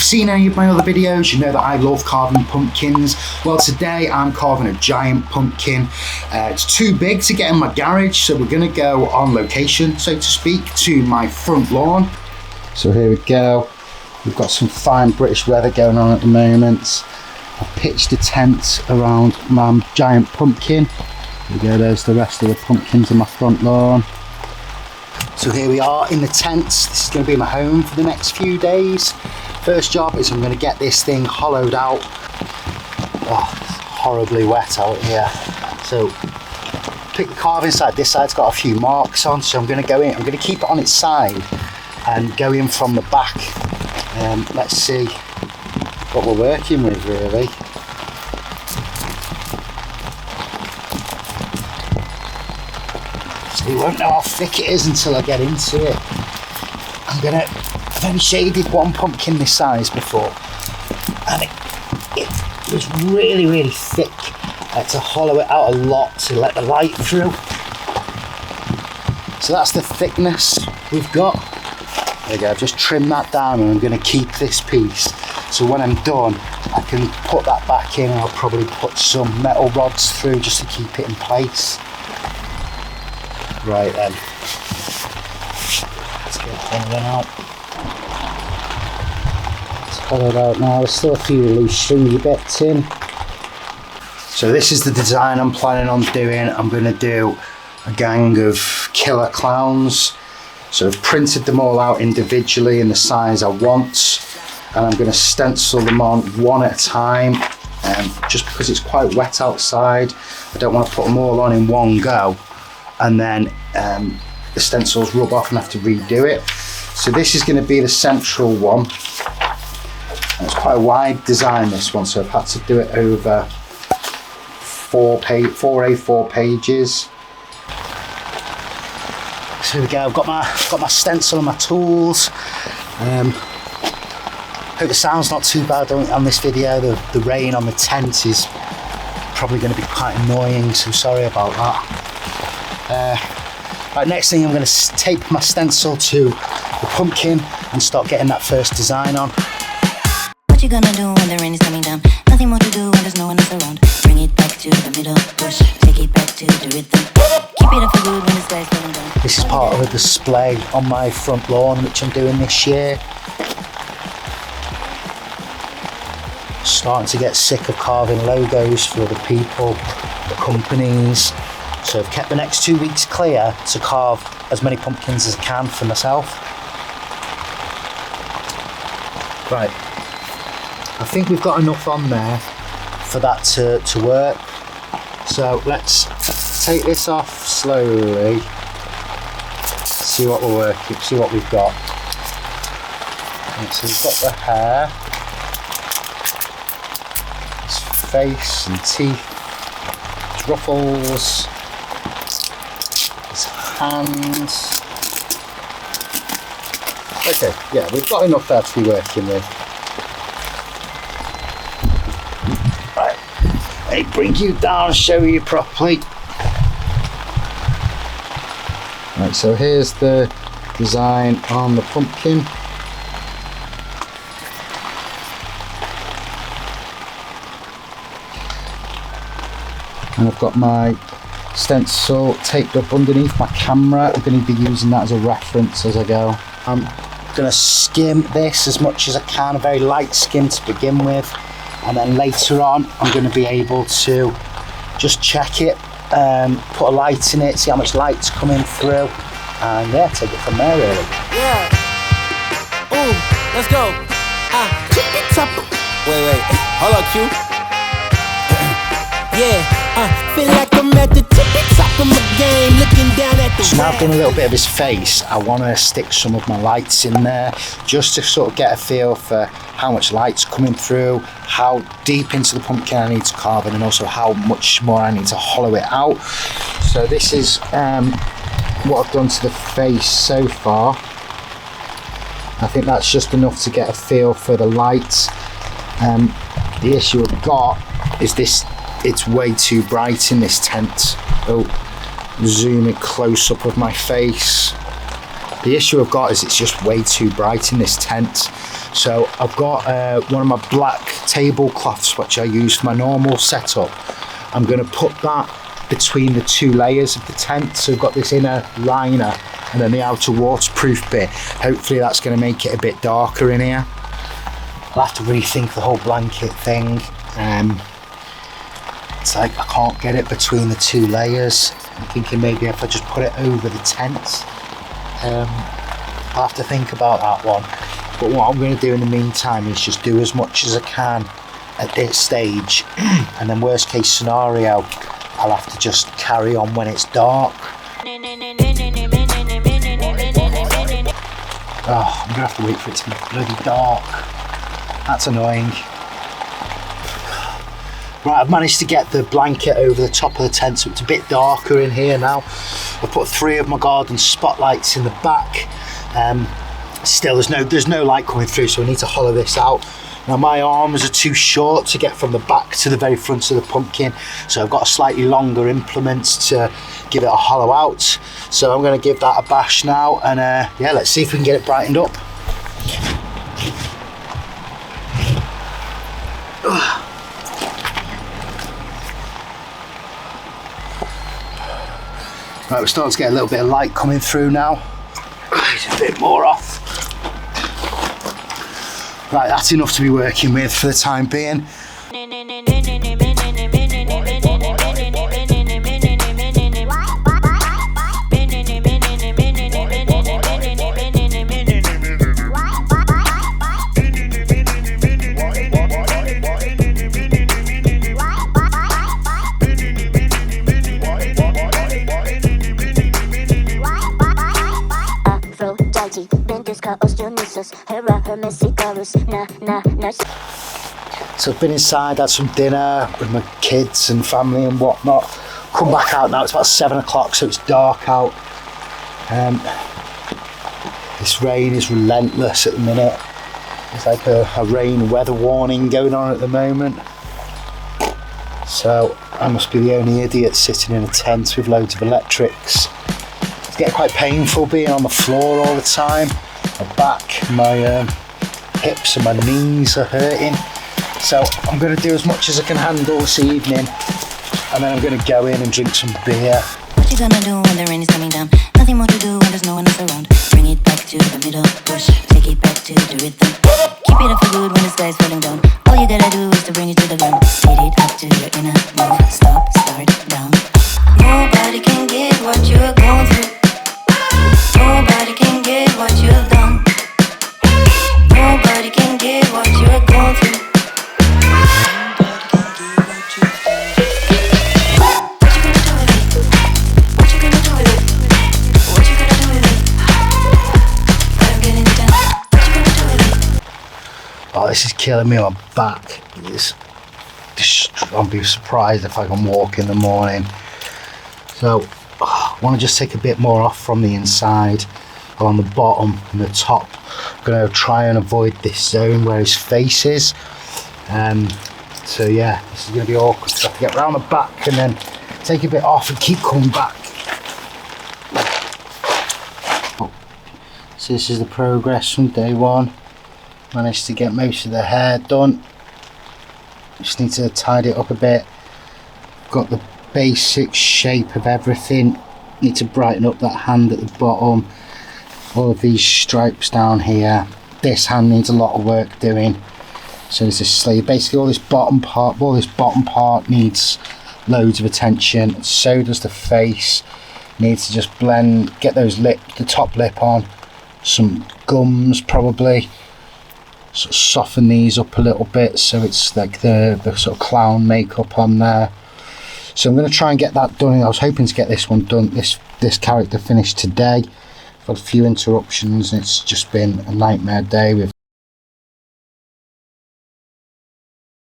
seen any of my other videos, you know that I love carving pumpkins. Well, today I'm carving a giant pumpkin. It's too big to get in my garage, so we're gonna go on location, so to speak, to my front lawn. So here we go. We've got some fine British weather going on at the moment. I've pitched a tent around my giant pumpkin. There we go, there's the rest of the pumpkins in my front lawn. So here we are in the tent. This is going to be my home for the next few days. First job is I'm going to get this thing hollowed out. Oh, it's horribly wet out here. So pick the carving side. This side's got a few marks on, so I'm going to go in. I'm going to keep it on its side and go in from the back. Let's see what we're working with, really. So you won't know how thick it is until I get into it. I've only shaded one pumpkin this size before, and it was really, really thick. I had to hollow it out a lot to let the light through. So that's the thickness we've got. There you go, I've just trimmed that down, and I'm going to keep this piece. So when I'm done, I can put that back in, and I'll probably put some metal rods through just to keep it in place. Right then, let's get hollowed out. It's hollowed out now. There's still a few loose stringy bits in. So this is the design I'm planning on doing. I'm going to do a gang of killer clowns. So I've printed them all out individually in the size I want, and I'm going to stencil them on one at a time. Just because it's quite wet outside, I don't want to put them all on in one go, and then the stencils rub off and have to redo it. So this is going to be the central one. And it's quite a wide design, this one, so I've had to do it over four A4 pages. So here we go, I've got my stencil and my tools. Hope the sound's not too bad on this video. The rain on the tent is probably going to be quite annoying, so sorry about that. Right, next thing, I'm going to tape my stencil to the pumpkin and start getting that first design on. What you gonna do when the rain is coming down? Nothing more to do when there's no one else around. Bring it back to the middle, push, take it back to the rhythm. Keep it up for good when the sky's going down. This is part of a display on my front lawn, which I'm doing this year. Starting to get sick of carving logos for other people, the companies. So I've kept the next 2 weeks clear to carve as many pumpkins as I can for myself. Right, I think we've got enough on there for that to work. So let's take this off slowly, see what we're working, see what we've got. And so we've got the hair, his face and teeth, his ruffles, his hands. Okay, yeah, we've got enough there to be working with. Right, let me bring you down and show you properly. Right, so here's the design on the pumpkin. And I've got my stencil taped up underneath my camera. I'm going to be using that as a reference as I go. I'm going to skim this as much as I can, a very light skim to begin with, and then later on I'm going to be able to just check it, put a light in it, see how much light's coming through, and yeah, take it from there really. Yeah. Ooh, let's go. Wait, hold on, Q. Yeah, feel like I'm at the tippy top of my game, looking down at the. So now I've done a little bit of his face, I want to stick some of my lights in there just to sort of get a feel for how much light's coming through, how deep into the pumpkin I need to carve in, and also how much more I need to hollow it out. So this is what I've done to the face so far. I think that's just enough to get a feel for the light. The issue I've got is this, it's way too bright in this tent. Oh, zoom it close up of my face. The issue I've got is it's just way too bright in this tent. So I've got one of my black tablecloths which I use for my normal setup. I'm going to put that between the 2 layers of the tent. So I've got this inner liner and then the outer waterproof bit. Hopefully that's going to make it a bit darker in here. I'll have to rethink the whole blanket thing. It's like I can't get it between the 2 layers. I'm thinking maybe if I just put it over the tent. I'll have to think about that one. But what I'm going to do in the meantime is just do as much as I can at this stage, and then worst case scenario I'll have to just carry on when it's dark. Oh, I'm gonna have to wait for it to be bloody dark. That's annoying. Right, I've managed to get the blanket over the top of the tent so it's a bit darker in here now. I've put 3 of my garden spotlights in the back. Still there's no light coming through, so I need to hollow this out. Now my arms are too short to get from the back to the very front of the pumpkin, so I've got a slightly longer implement to give it a hollow out. So I'm going to give that a bash now, and yeah, let's see if we can get it brightened up. Right, we're starting to get a little bit of light coming through now. It's a bit more off. Right, that's enough to be working with for the time being. So I've been inside, had some dinner with my kids and family and whatnot. Come back out now, it's about 7 o'clock, so it's dark out. This rain is relentless at the minute. There's like a rain weather warning going on at the moment. So I must be the only idiot sitting in a tent with loads of electrics. It's getting quite painful being on the floor all the time. My back, my hips and my knees are hurting. So I'm going to do as much as I can handle this evening, and then I'm going to go in and drink some beer. What you gonna do when the rain is coming down? Nothing more to do when there's no one else around. Bring it back to the middle, push, take it back to the rhythm. Keep it up for good when the sky's falling down. All you gotta do is to bring it to the ground. Hit it up to your inner move, stop, start, down. Nobody can get what you're going through. Nobody can get what you've done. Nobody can get what you're going through. Oh, this is killing me on my back. I'll be surprised if I can walk in the morning. So I want to just take a bit more off from the inside along the bottom and the top. I'm going to try and avoid this zone where his face is. So yeah, this is going to be awkward. So I have to get around the back and then take a bit off and keep coming back. So this is the progress from day 1. Managed to get most of the hair done. Just need to tidy it up a bit. Got the basic shape of everything. Need to brighten up that hand at the bottom. All of these stripes down here. This hand needs a lot of work doing. So there's a sleeve. Basically all this bottom part needs loads of attention. So does the face. Needs to just blend, get those the top lip on. Some gums probably. Sort of soften these up a little bit so it's like the sort of clown makeup on there. So I'm going to try and get that done. I was hoping to get this one done, this character finished today. I've had a few interruptions and it's just been a nightmare day with